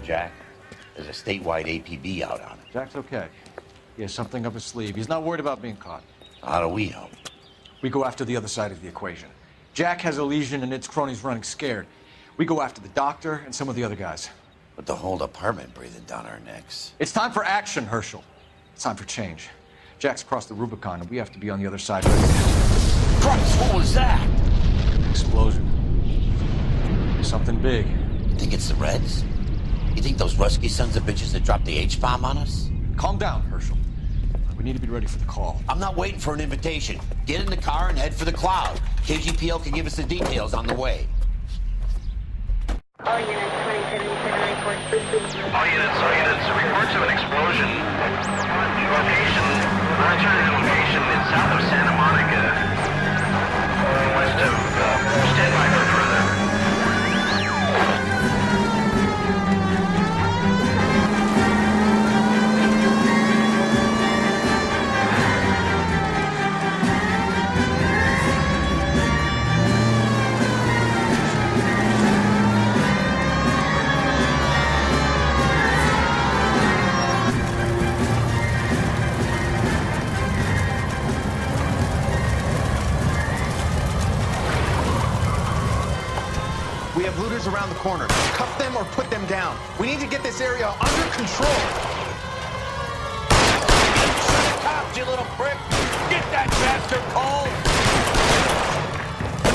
Jack. There's a statewide APB out on it. Jack's okay. He has something up his sleeve. He's not worried about being caught. How do we help? We go after the other side of the equation. Jack has a lesion and its cronies running scared. We go after the doctor and some of the other guys. With the whole department breathing down our necks. It's time for action, Herschel. It's time for change. Jack's crossed the Rubicon, and we have to be on the other side of it. Christ, what was that? Explosion. Something big. You think it's the Reds? You think those Rusky sons of bitches that dropped the H-bomb on us? Calm down, Herschel. We need to be ready for the call. I'm not waiting for an invitation. Get in the car and head for the cloud. KGPL can give us the details on the way. All units, 2077 report. All units, reports of an explosion. Return to location. It's south of Santa Monica. West of, stand by for further. We have looters around the corner. Cuff them or put them down. We need to get this area under control. Cops, you little prick! Get that bastard cold!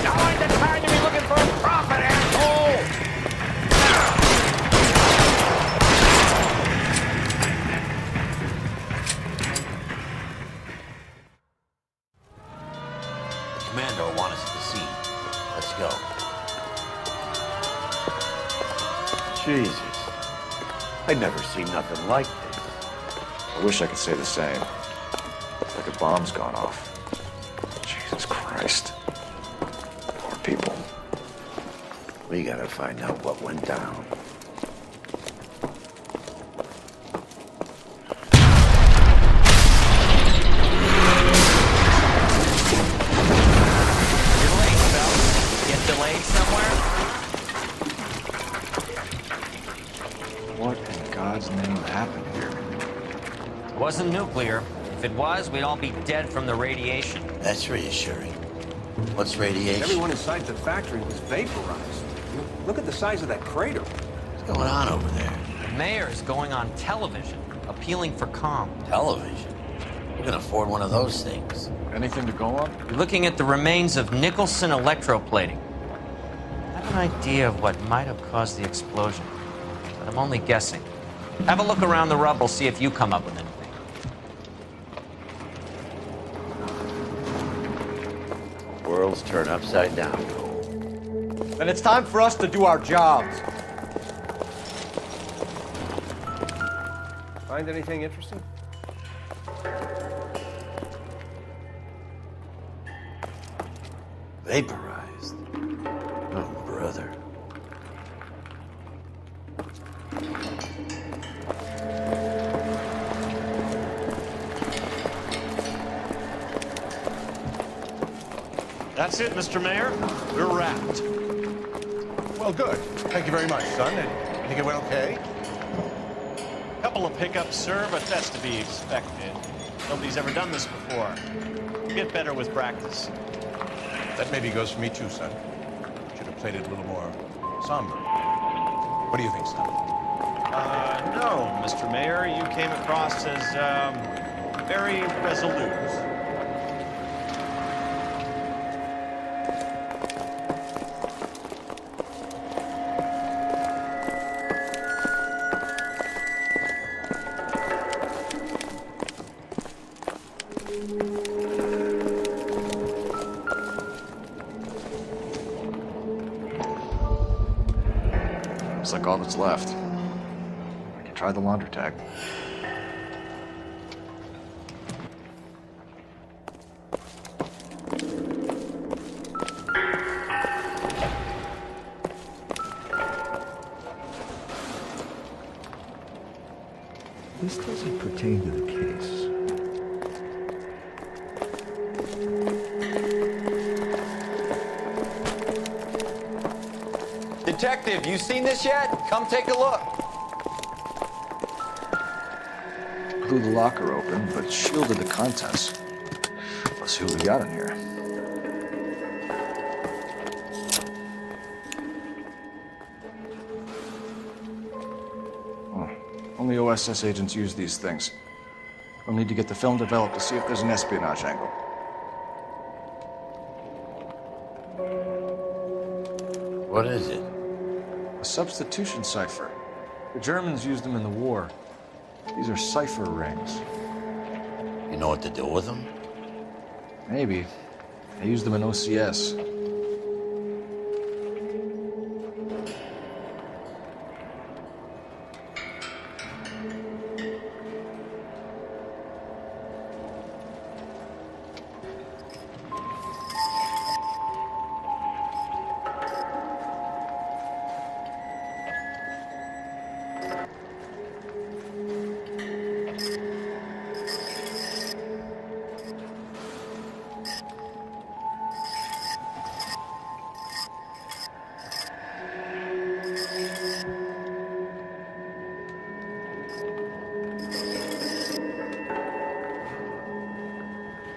Now ain't the time to be looking for a profit, asshole! The commander will want us at the scene. Let's go. Jesus. I'd never seen nothing like this. I wish I could say the same. It's like a bomb's gone off. Jesus Christ. Poor people. We gotta find out what went down. You're late, Phil. Get delayed somewhere? What in God's name happened here? It wasn't nuclear. If it was, we'd all be dead from the radiation. That's reassuring. What's radiation? Everyone inside the factory was vaporized. Look at the size of that crater. What's going on over there? The mayor is going on television, appealing for calm. Television? Who can afford one of those things? Anything to go on? You're looking at the remains of Nicholson Electroplating. I have an idea of what might have caused the explosion, but I'm only guessing. Have a look around the rubble, see if you come up with anything. Worlds turn upside down. Then it's time for us to do our jobs. Find anything interesting? Vaporized. Oh, brother. That's it, Mr. Mayor. We're wrapped. Well, good. Thank you very much, son. And you think it went okay? Couple of hiccups, sir, but that's to be expected. Nobody's ever done this before. You get better with practice. That maybe goes for me too, son. Should have played it a little more somber. What do you think, son? No, Mr. Mayor, you came across as, very resolute. Looks like all that's left. I can try the laundry tag. This doesn't pertain to the case. Detective, you seen this yet? Come take a look. Blew the locker open, but shielded the contents. Let's see what we got in here. Oh, only OSS agents use these things. We'll need to get the film developed to see if there's an espionage angle. What is it? A substitution cipher. The Germans used them in the war. These are cipher rings. You know what to do with them? Maybe. They used them in OCS.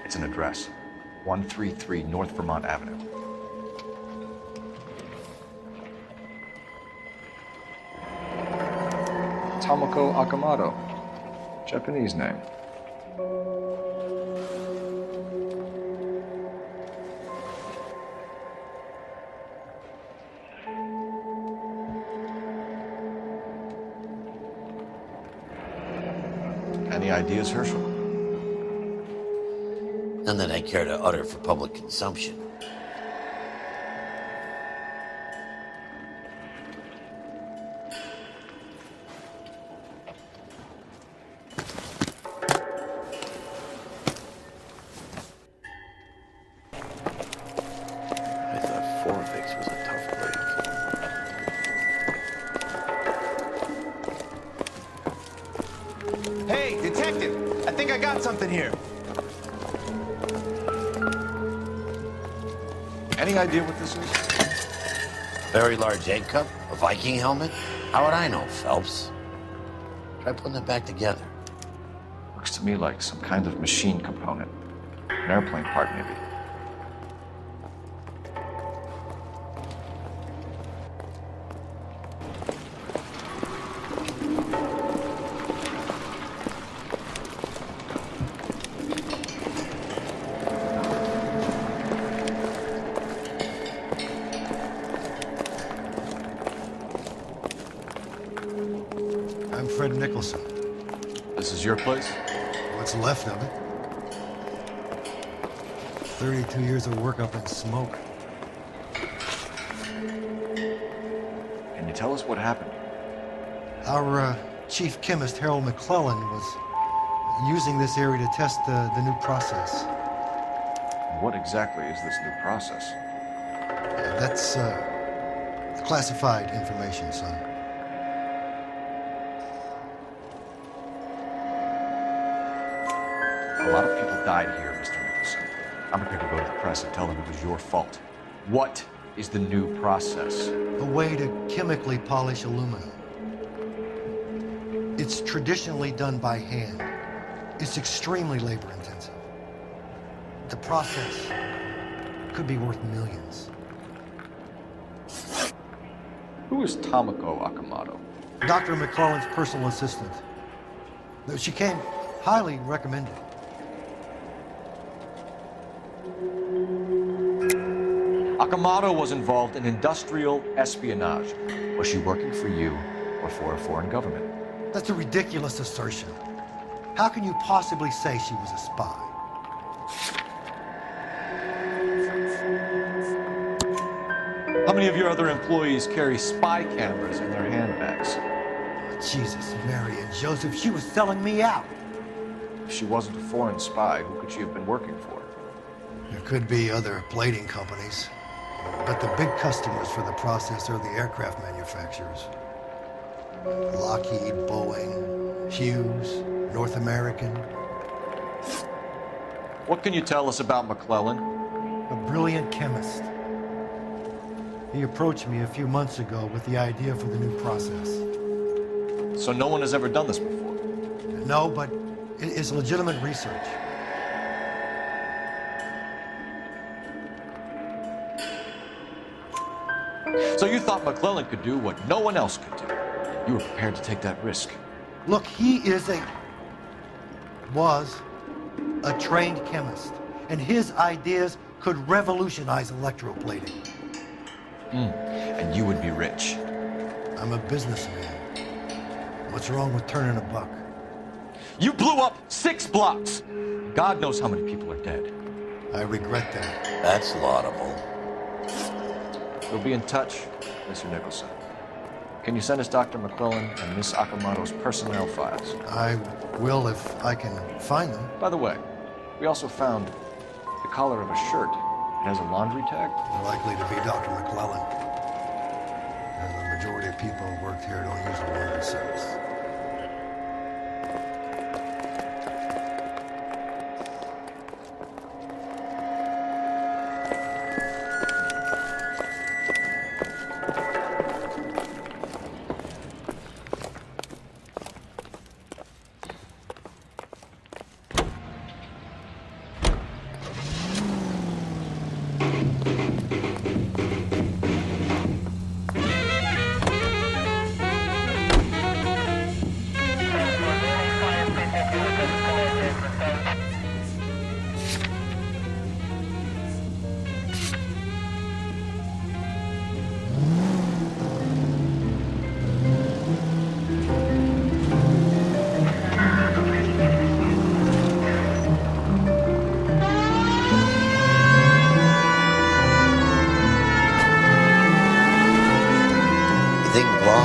It's an address. 133 North Vermont Avenue. Tomoko Akamoto. Japanese name. Any ideas, Herschel? None that I care to utter for public consumption. I thought Forvix was a tough break. Hey, detective! I think I got something here. Any idea what this is? Very large egg cup? A Viking helmet? How would I know, Phelps? Try putting it back together. Looks to me like some kind of machine component. An airplane part, maybe. I'm Fred Nicholson. This is your place? What's left of it? 32 years of work up in smoke. Can you tell us what happened? Our chief chemist, Harold McClellan, was using this area to test the new process. What exactly is this new process? That's classified information, son. A lot of people died here, Mr. Nicholson. I'm prepared to go to the press and tell them it was your fault. What is the new process? A way to chemically polish aluminum. It's traditionally done by hand. It's extremely labor intensive. The process could be worth millions. Who is Tomoko Akamoto? Dr. McClellan's personal assistant. She came highly recommended. Akamoto was involved in industrial espionage. Was she working for you or for a foreign government? That's a ridiculous assertion. How can you possibly say she was a spy? How many of your other employees carry spy cameras in their handbags? Jesus, Mary and Joseph, she was selling me out. If she wasn't a foreign spy, who could she have been working for? There could be other plating companies, but the big customers for the process are the aircraft manufacturers. Lockheed, Boeing, Hughes, North American. What can you tell us about McClellan? A brilliant chemist. He approached me a few months ago with the idea for the new process. So no one has ever done this before? No, but It is legitimate research. So you thought McClellan could do what no one else could do. You were prepared to take that risk. Look, he was a trained chemist, and his ideas could revolutionize electroplating. And you would be rich. I'm a businessman. What's wrong with turning a buck? You blew up 6 blocks. God knows how many people are dead. I regret that. That's laudable. We'll be in touch, Mr. Nicholson. Can you send us Dr. McClellan and Miss Akamoto's personnel files? I will if I can find them. By the way, we also found the collar of a shirt. It has a laundry tag. Likely to be Dr. McClellan. And the majority of people who work here don't use the laundry service.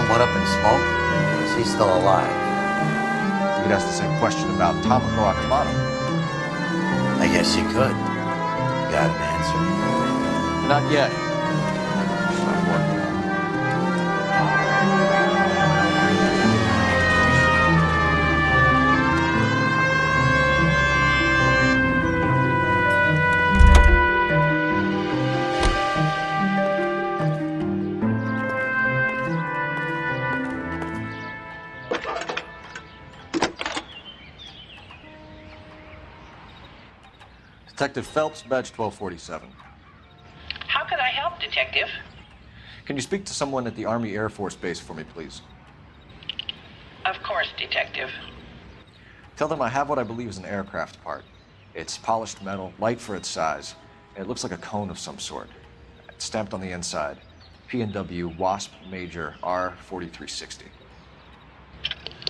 Went up in smoke? Or is he still alive? You could ask the same question about Tomoko Akamoto. I guess you could. Got an answer? Not yet. I'm working on Detective Phelps, badge 1247. How can I help, Detective? Can you speak to someone at the Army Air Force Base for me, please? Of course, Detective. Tell them I have what I believe is an aircraft part. It's polished metal, light for its size, and it looks like a cone of some sort. It's stamped on the inside. P&W Wasp Major R4360.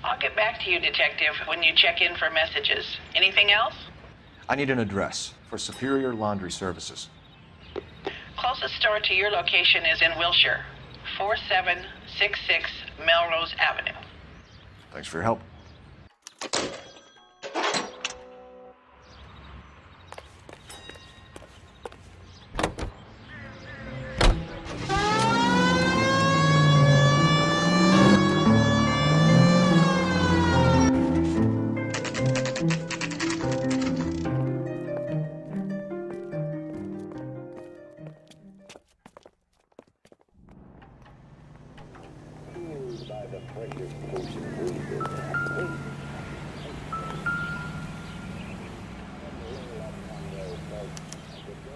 I'll get back to you, Detective, when you check in for messages. Anything else? I need an address for Superior Laundry Services. Closest store to your location is in Wilshire, 4766 Melrose Avenue. Thanks for your help.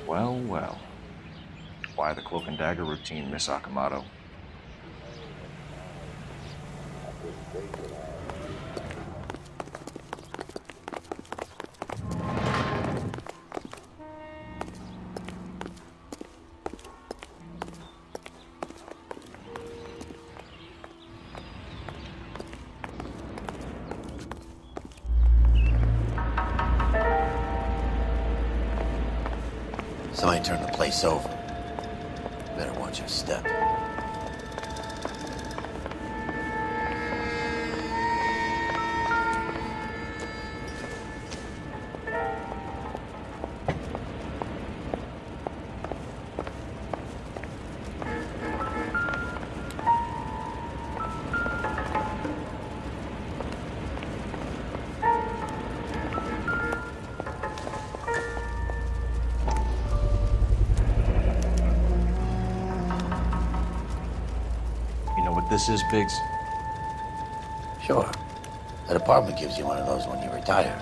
Well, well. Why the cloak and dagger routine, Miss Akamoto? Somebody turned the place over. Better watch your step. This is Biggs. Sure. The department gives you one of those when you retire.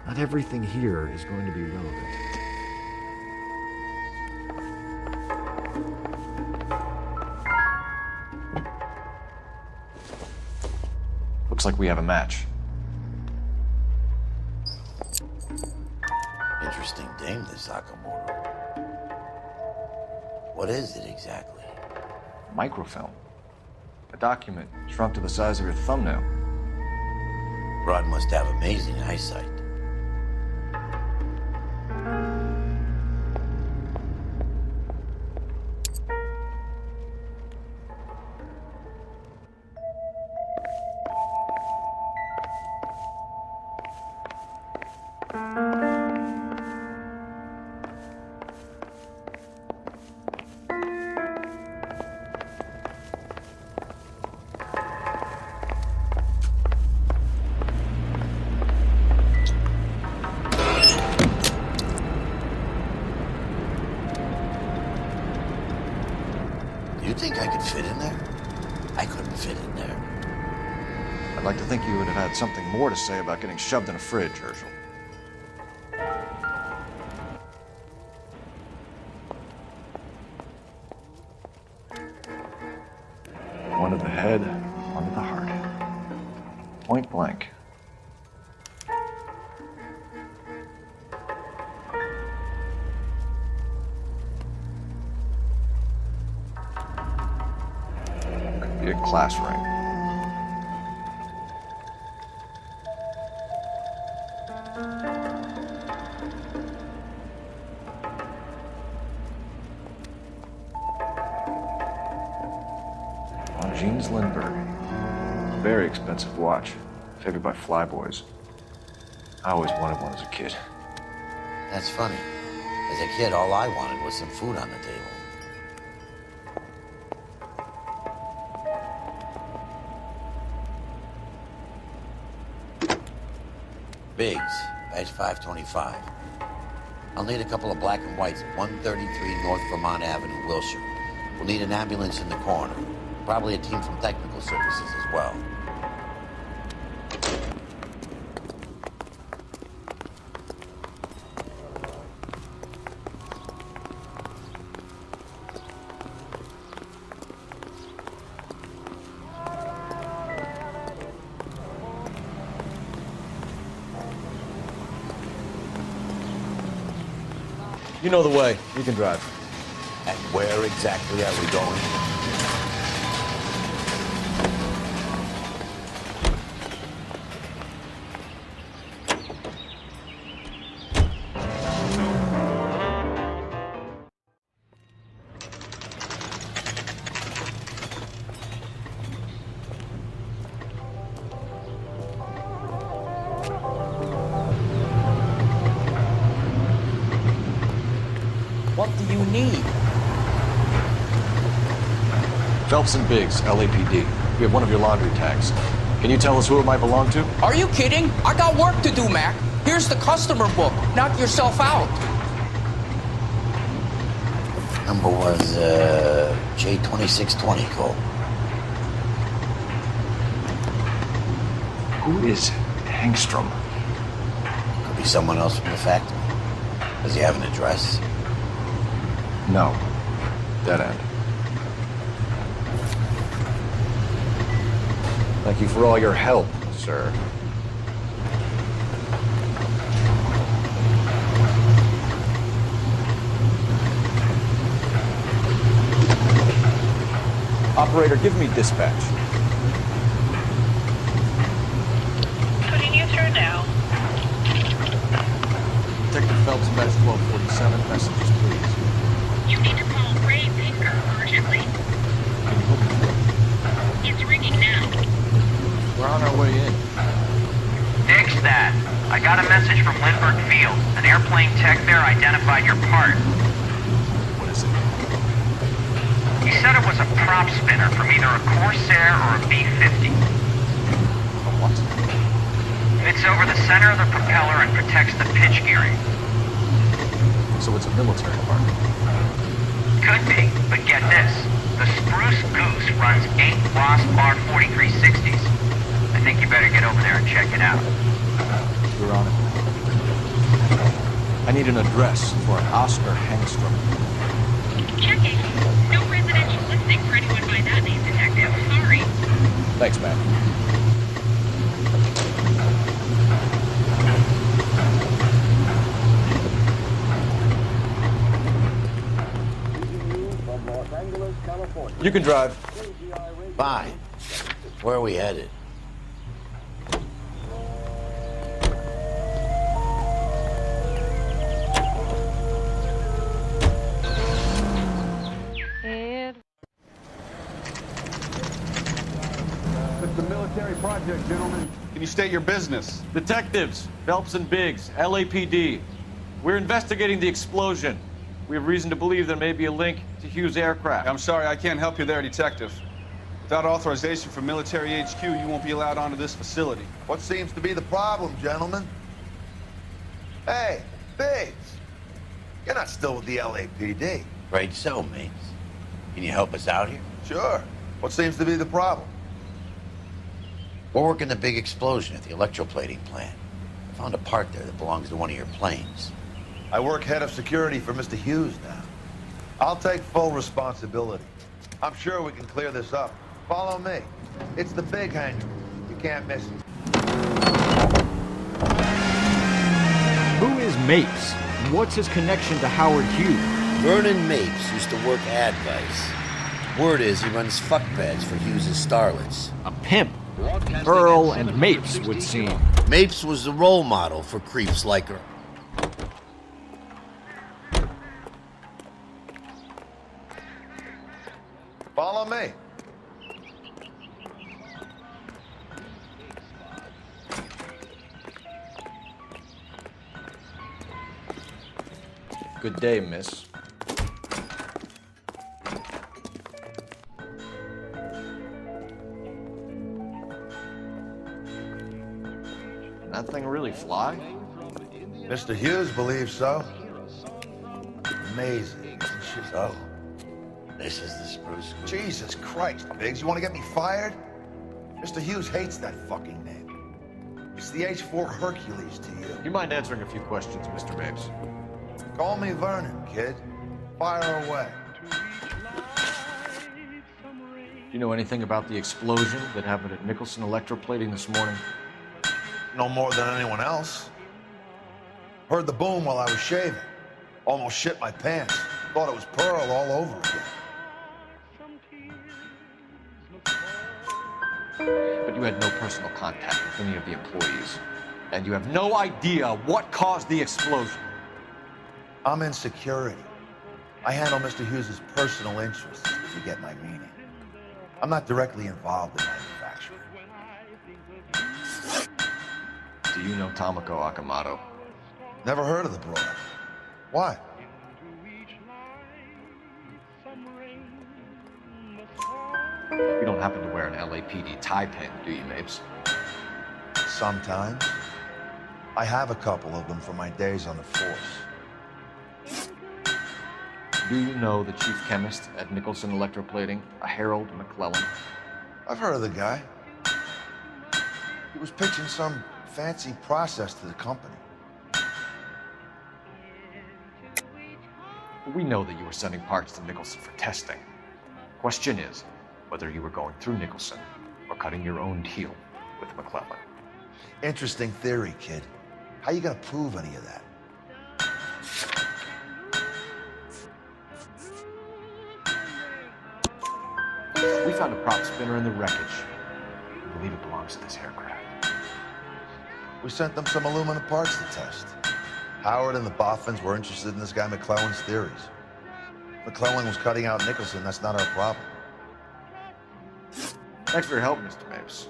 Not everything here is going to be relevant. Looks like we have a match. Interesting dame, this Sakamoto. What is it exactly? Microfilm. A document shrunk to the size of your thumbnail. Rod must have amazing eyesight. You think I could fit in there? I couldn't fit in there. I'd like to think you would have had something more to say about getting shoved in a fridge, Herschel. One to the head, one to the heart. Point blank. Could be a class ring. Jeans Lindbergh. Very expensive watch. Favored by flyboys. I always wanted one as a kid. That's funny. As a kid, all I wanted was some food on the table. Biggs, badge 525. I'll need a couple of black and whites at 133 North Vermont Avenue, Wilshire. We'll need an ambulance in the corner. Probably a team from technical services as well. You know the way. You can drive. And where exactly are we going? What do you need? Phelps and Biggs, LAPD. We have one of your laundry tags. Can you tell us who it might belong to? Are you kidding? I got work to do, Mac. Here's the customer book. Knock yourself out. Number was, J2620, Cole. Who is Hangstrom? Could be someone else from the factory. Does he have an address? No. Dead end. Thank you for all your help, sir. Operator, give me dispatch. Putting you through now. Detective Phelps, badge 1247. Messages, please. You need to call Ray Baker urgently. It's ringing now. We're on our way in. Nix that. I got a message from Lindbergh Field. An airplane tech there identified your part. What is it? He said it was a prop spinner from either a Corsair or a B-50. A what? It's over the center of the propeller and protects the pitch gearing. So it's a military part. Could be, but get this. The Spruce Goose runs 8 Wasp R4360s. I think you better get over there and check it out. We're on it. I need an address for an Oscar Hangstrom. Checking. No residential listing for anyone by that name, Detective. Sorry. Thanks, man. You can drive. Fine. Where are we headed? It's a military project, gentlemen. Can you state your business? Detectives, Phelps and Biggs, LAPD. We're investigating the explosion. We have reason to believe there may be a link to Hughes' aircraft. I'm sorry, I can't help you there, Detective. Without authorization from Military HQ, you won't be allowed onto this facility. What seems to be the problem, gentlemen? Hey, Biggs. You're not still with the LAPD. Afraid so, mates. Can you help us out here? Sure. What seems to be the problem? We're working the big explosion at the electroplating plant. I found a part there that belongs to one of your planes. I work head of security for Mr. Hughes now. I'll take full responsibility. I'm sure we can clear this up. Follow me. It's the big hangar. You can't miss it. Who is Mapes? And what's his connection to Howard Hughes? Vernon Mapes used to work Advice. Word is he runs fuck pads for Hughes' starlets. A pimp. Earl and Mapes would seem. Mapes was the role model for creeps like her. Follow me. Good day, miss. That thing really fly? Mr. Hughes believes so. Amazing, isn't she? So, this is the Spruce Goose. Jesus Christ, Biggs, you want to get me fired? Mr. Hughes hates that fucking name. It's the H-4 Hercules to you. You mind answering a few questions, Mr. Mapes? Call me Vernon, kid. Fire away. Do you know anything about the explosion that happened at Nicholson Electroplating this morning? No more than anyone else. Heard the boom while I was shaving. Almost shit my pants. Thought it was Pearl all over again. But you had no personal contact with any of the employees. And you have no idea what caused the explosion. I'm in security. I handle Mr. Hughes' personal interests, if you get my meaning. I'm not directly involved in manufacturing. Do you know Tomoko Akamoto? Never heard of the broad. Why? You don't happen to wear an LAPD tie pin, do you, Mapes? Sometimes. I have a couple of them from my days on the force. Do you know the chief chemist at Nicholson Electroplating, a Harold McClellan? I've heard of the guy. He was pitching some fancy process to the company. We know that you were sending parts to Nicholson for testing. Question is whether you were going through Nicholson or cutting your own deal with McClellan. Interesting theory, kid. How you gonna prove any of that? We found a prop spinner in the wreckage. We believe it belongs to this aircraft. We sent them some aluminum parts to test. Howard and the Boffins were interested in this guy McClellan's theories. McClellan was cutting out Nicholson. That's not our problem. Thanks for your help, Mr. Mapes.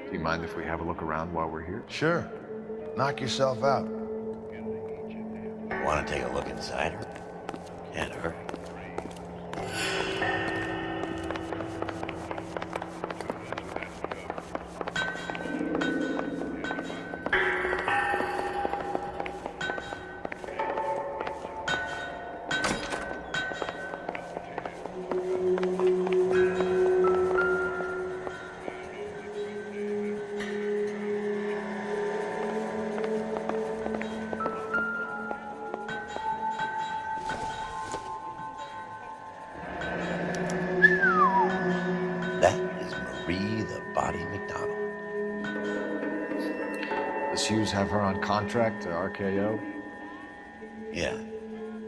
Do you mind if we have a look around while we're here? Sure. Knock yourself out. Want to take a look inside her? Can't hurt. Does Hughes have her on contract to RKO? Yeah,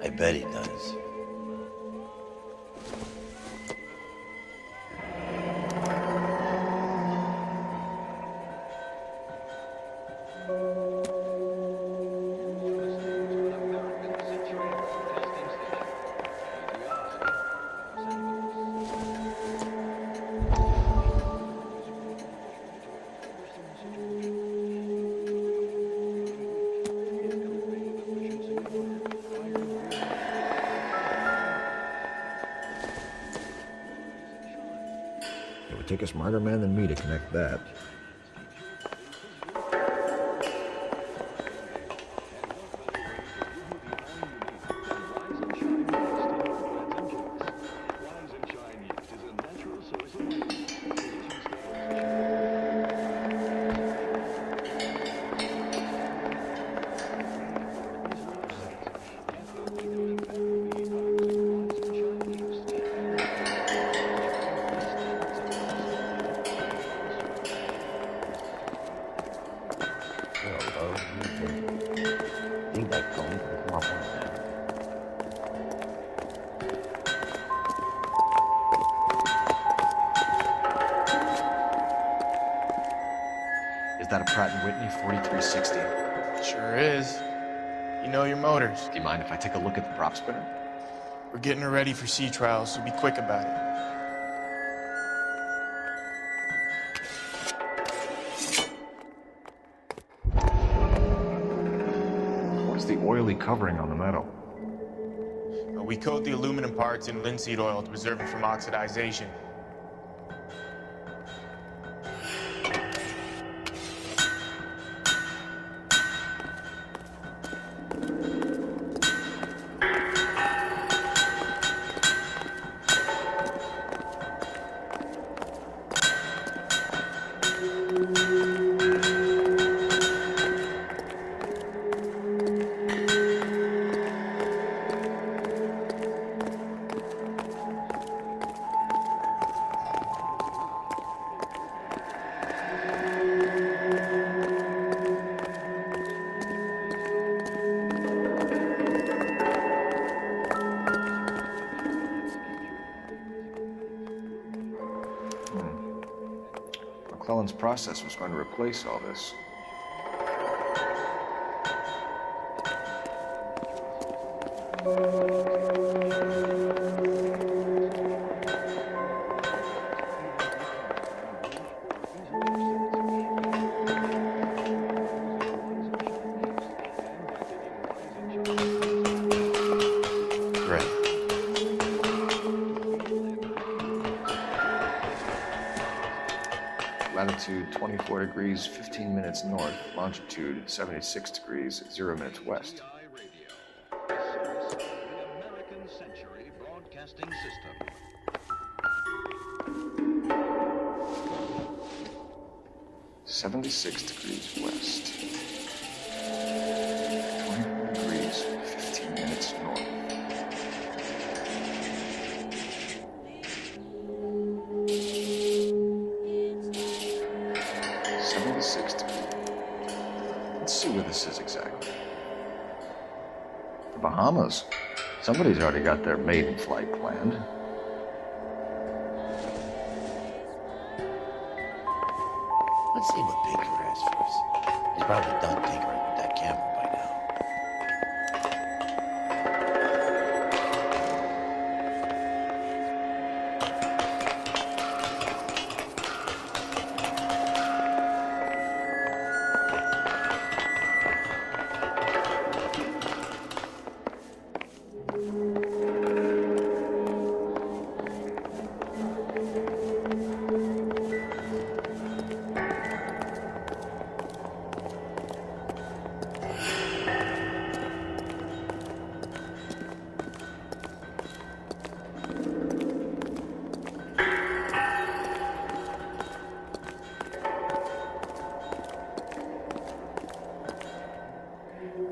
I bet he does. It would take a smarter man than me to connect that. Is that a Pratt & Whitney 4360? Sure is. You know your motors. Do you mind if I take a look at the prop spinner? We're getting her ready for sea trials, so be quick about it. What is the oily covering on the metal? We coat the aluminum parts in linseed oil to preserve it from oxidization. McClellan's process was going to replace all this. Latitude 24 degrees, 15 minutes north. Longitude 76 degrees, 0 minutes west. American Century Broadcasting System. 76 degrees west. 24 degrees, 15 minutes north. Let's see where this is exactly. The Bahamas. Somebody's already got their maiden flight planned. Let's see what Baker has first. He's probably done tinkering with that camera by now.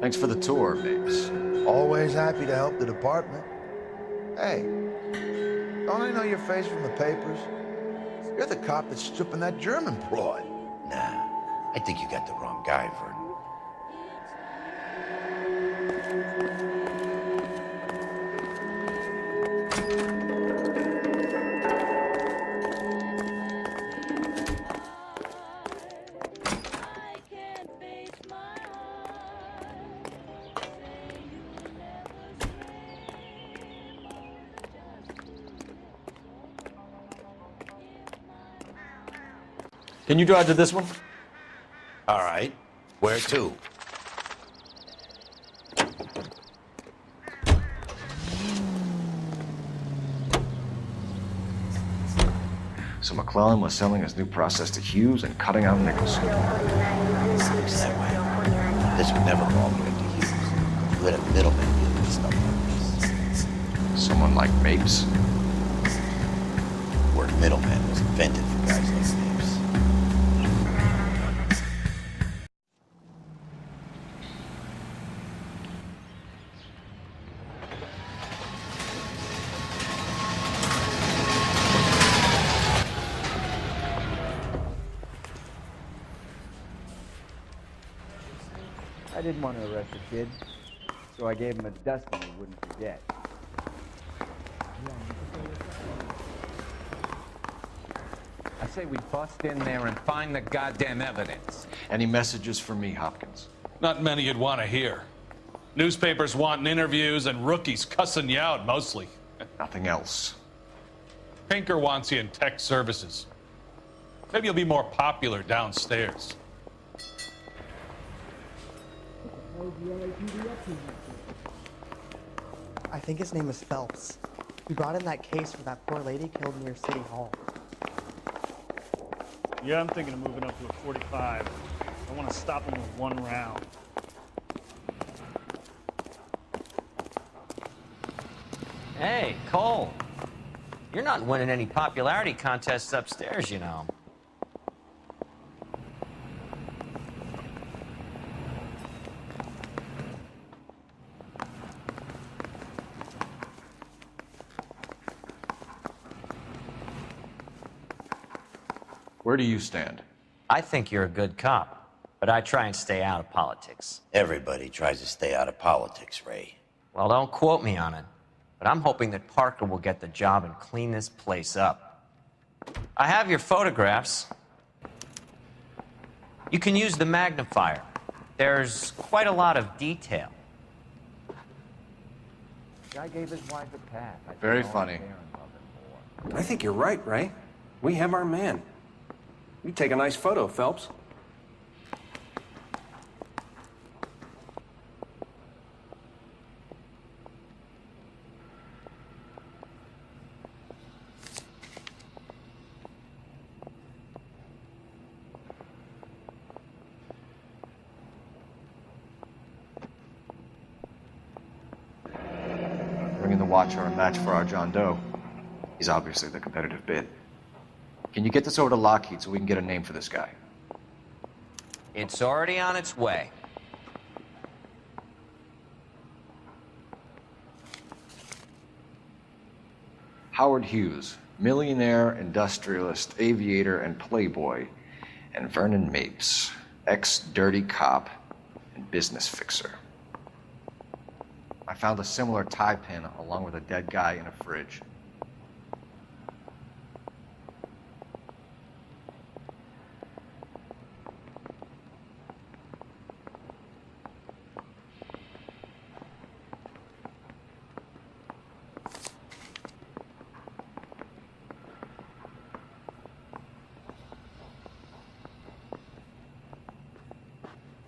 Thanks for the tour, Mapes. Always happy to help the department. Hey, don't I know your face from the papers? You're the cop that's stripping that German broad. Nah, I think you got the wrong guy, Vern. Can you drive to this one? All right. Where to? So McClellan was selling his new process to Hughes and cutting out Nicholson. Seems that way. This would never go all the way to Hughes. You had a middleman dealing with stuff like this. Someone like Mapes? The word middleman was invented for guys like Mapes. I didn't want to arrest the kid, so I gave him a dusting he wouldn't forget. I say we bust in there and find the goddamn evidence. Any messages for me, Hopkins? Not many you'd want to hear. Newspapers wanting interviews and rookies cussing you out, mostly. Nothing else. Pinker wants you in tech services. Maybe you'll be more popular downstairs. I think his name is Phelps. We brought in that case for that poor lady killed near City Hall. Yeah, I'm thinking of moving up to a 45. I want to stop him with one round. Hey, Cole. You're not winning any popularity contests upstairs, you know. Where do you stand? I think you're a good cop, but I try and stay out of politics. Everybody tries to stay out of politics, Ray. Well, don't quote me on it, but I'm hoping that Parker will get the job and clean this place up. I have your photographs. You can use the magnifier. There's quite a lot of detail. Guy gave his wife a pass. Very funny. I think you're right, Ray. We have our man. You take a nice photo, Phelps. Bringing the Watcher a match for our John Doe. He's obviously the competitive bid. Can you get this over to Lockheed so we can get a name for this guy? It's already on its way. Howard Hughes, millionaire, industrialist, aviator, and playboy, and Vernon Mapes, ex-dirty cop and business fixer. I found a similar tie pin along with a dead guy in a fridge.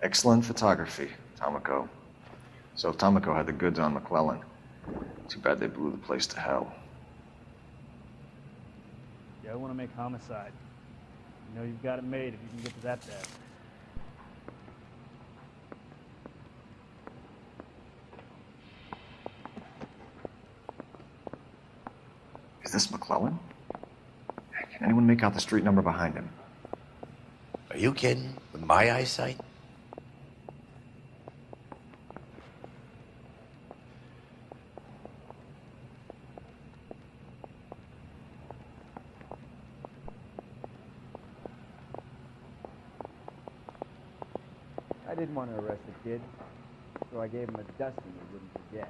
Excellent photography, Tomoko. So Tomoko had the goods on McClellan. Too bad they blew the place to hell. Yeah, I want to make homicide. You know you've got it made if you can get to that desk. Is this McClellan? Can anyone make out the street number behind him? Are you kidding? With my eyesight? didn't want to arrest the kid, so I gave him a dusting he wouldn't forget.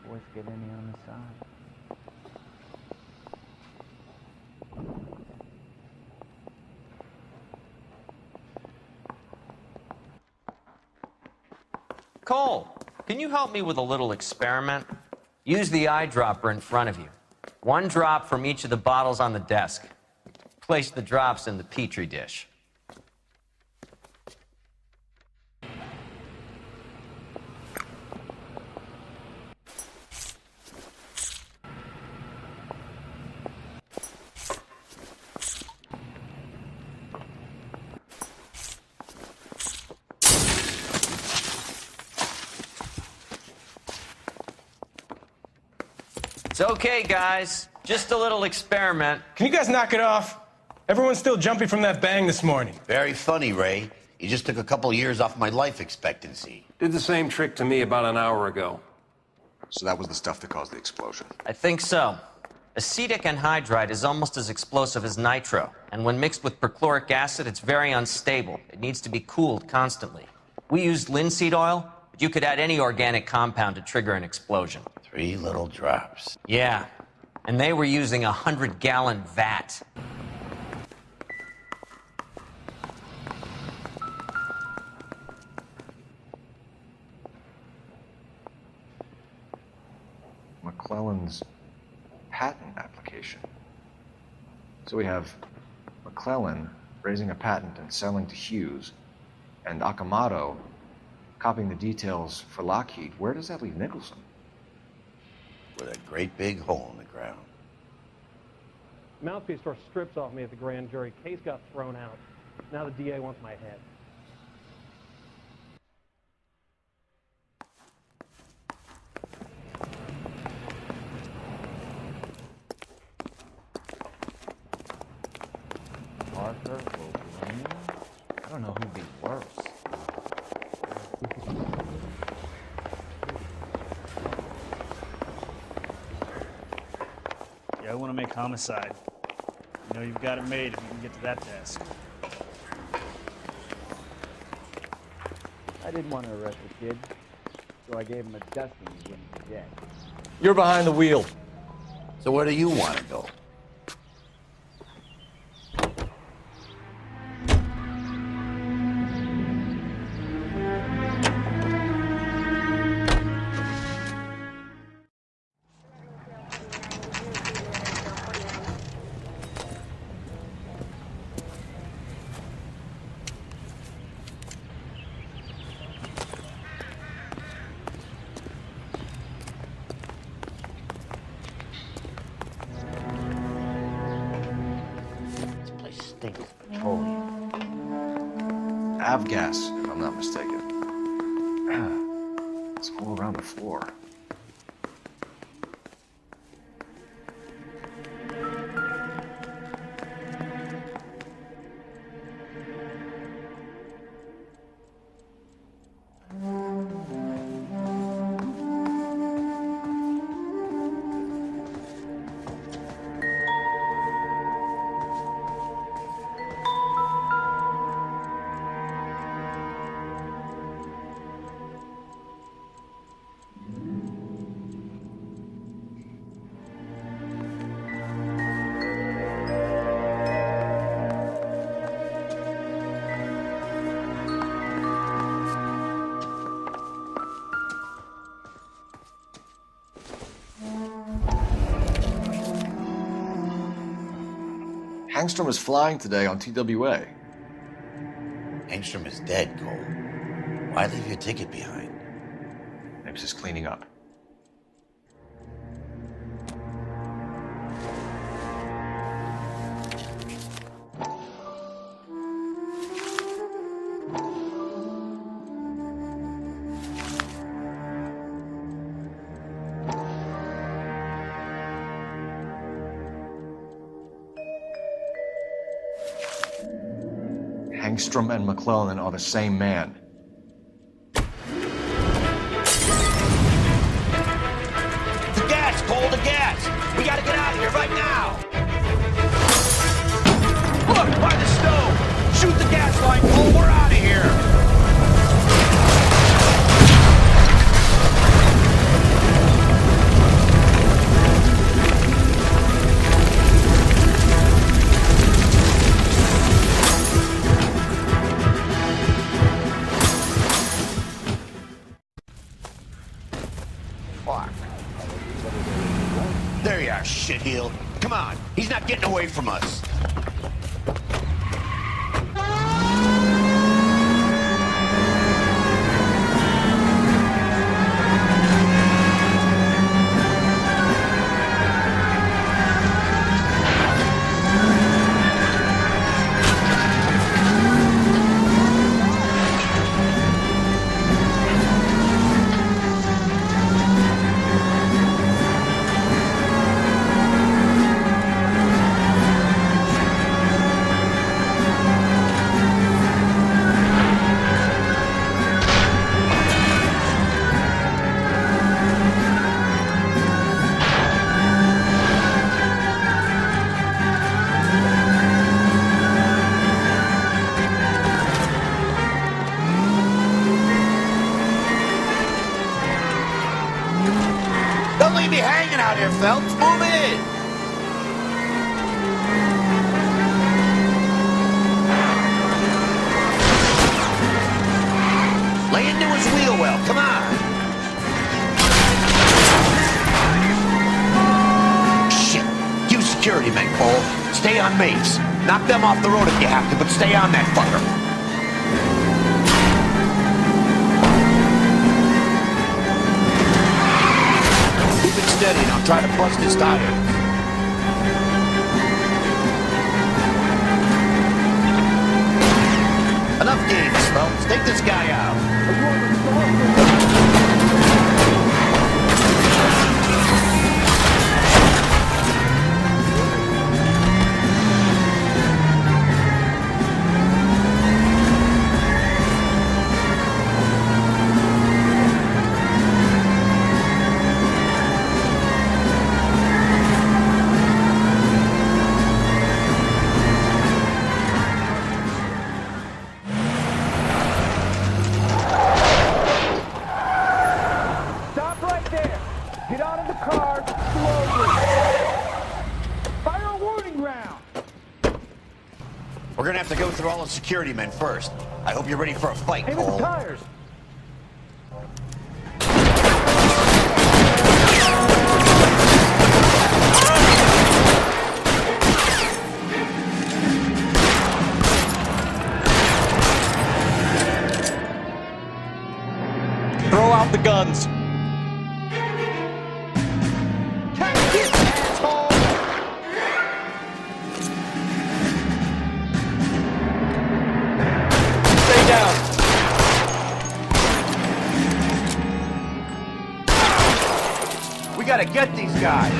Boys get any on the side. Cole, can you help me with a little experiment? Use the eyedropper in front of you. One drop from each of the bottles on the desk. Place the drops in the Petri dish. It's okay, guys. Just a little experiment. Can you guys knock it off? Everyone's still jumpy from that bang this morning. Very funny, Ray. You just took a couple years off my life expectancy. Did the same trick to me about an hour ago. So that was the stuff that caused the explosion? I think so. Acetic anhydride is almost as explosive as nitro, and when mixed with perchloric acid, it's very unstable. It needs to be cooled constantly. We used linseed oil, but you could add any organic compound to trigger an explosion. 3 little drops. Yeah, and they were using a 100-gallon vat. McClellan's patent application. So we have McClellan raising a patent and selling to Hughes, and Akamoto copying the details for Lockheed. Where does that leave Nicholson? With a great big hole in the ground. Mouthpiece tore strips off me at the grand jury. Case got thrown out. Now the DA wants my head. Arthur O'Brien? I don't know who'd be worse. I want to make homicide. You know you've got it made if you can get to that desk. I didn't want to arrest the kid, so I gave him a dusting he wouldn't forget. You're behind the wheel. So where do you want to go? Petroleum. Avgas, if I'm not mistaken. It's all around the floor. Angstrom is flying today on TWA. Angstrom is dead, Cole. Why leave your ticket behind? Maybe just cleaning up. Hangstrom and McClellan are the same man. The gas, Cole, the gas! We gotta get out of here right now! Look, by the stove! Shoot the gas line, Cole, we're out of here! There you are, shitheel. Come on, he's not getting away from us. Don't leave me hanging out here, Phelps. Move in. Lay into his wheel well. Come on. Shit. You security men, Cole. Stay on Mapes. Knock them off the road if you have to, but stay on that fucker. Keep it steady and I'll try to bust his tire. Enough games, Phelps. Take this guy out. We're gonna have to go through all the security men first. I hope you're ready for a fight, Cole. Tires. Throw out the guns. We gotta get these guys.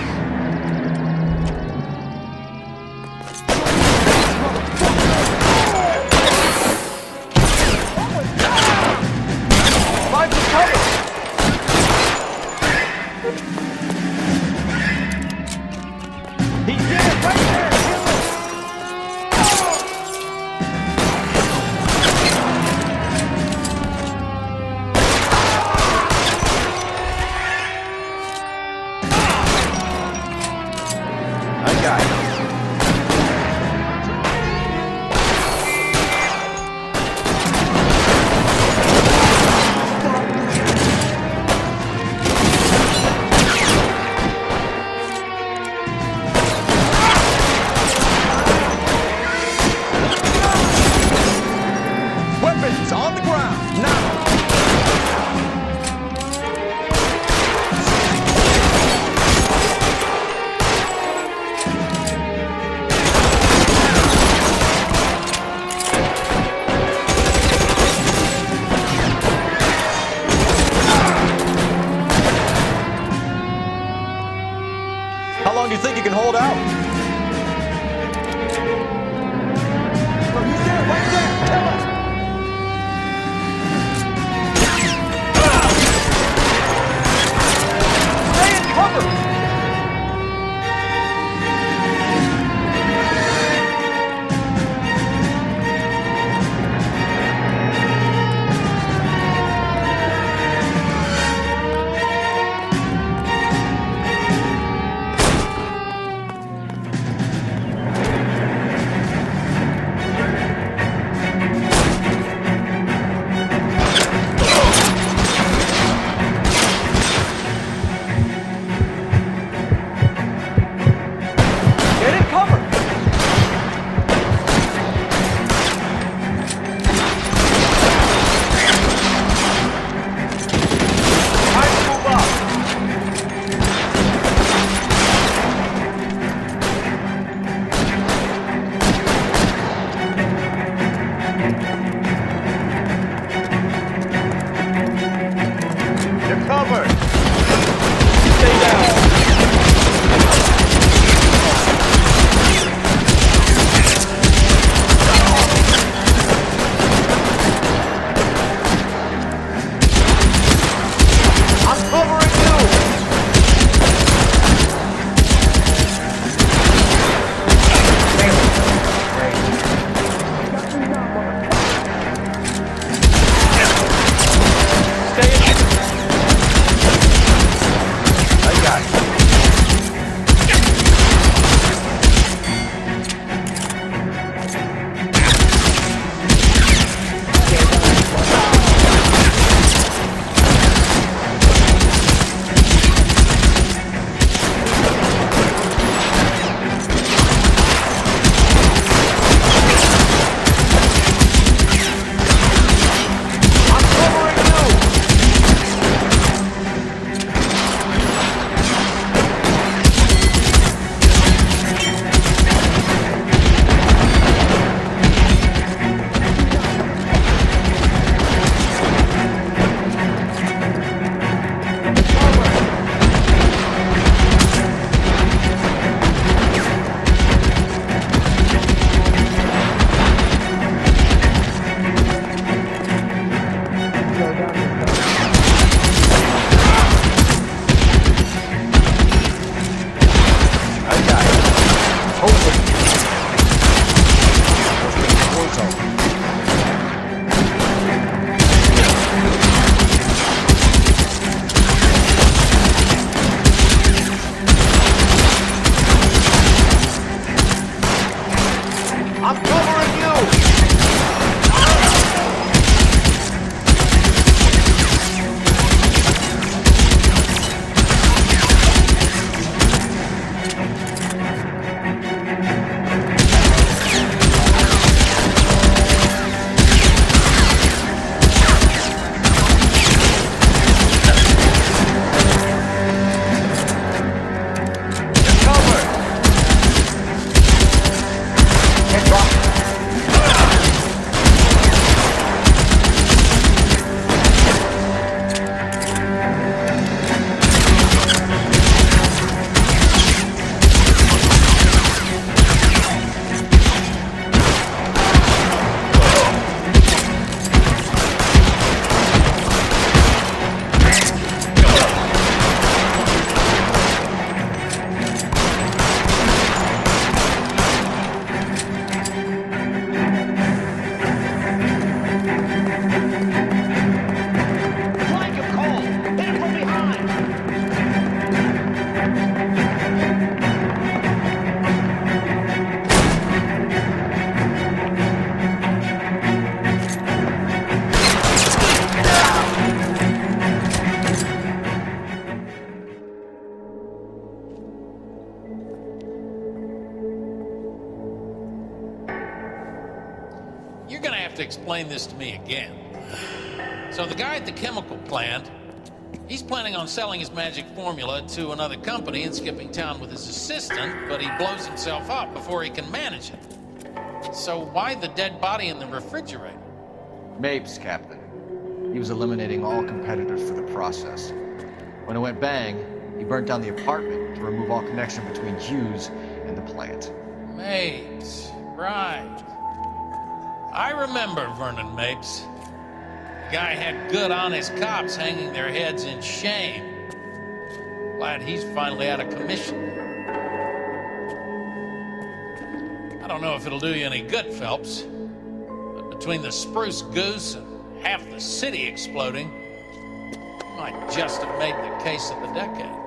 Find some cover. He's dead right there. How long do you think you can hold out? Oh, he's there, right there. you're gonna have to explain this to me again. So the guy at the chemical plant, he's planning on selling his magic formula to another company and skipping town with his assistant, but he blows himself up before he can manage it. So why the dead body in the refrigerator? Mapes, Captain. He was eliminating all competitors for the process. When it went bang, he burnt down the apartment to remove all connection between Hughes and the plant. Mapes, right. I remember Vernon Mapes. The guy had good, honest cops hanging their heads in shame. Glad he's finally out of commission. I don't know if it'll do you any good, Phelps, but between the spruce goose and half the city exploding, you might just have made the case of the decade.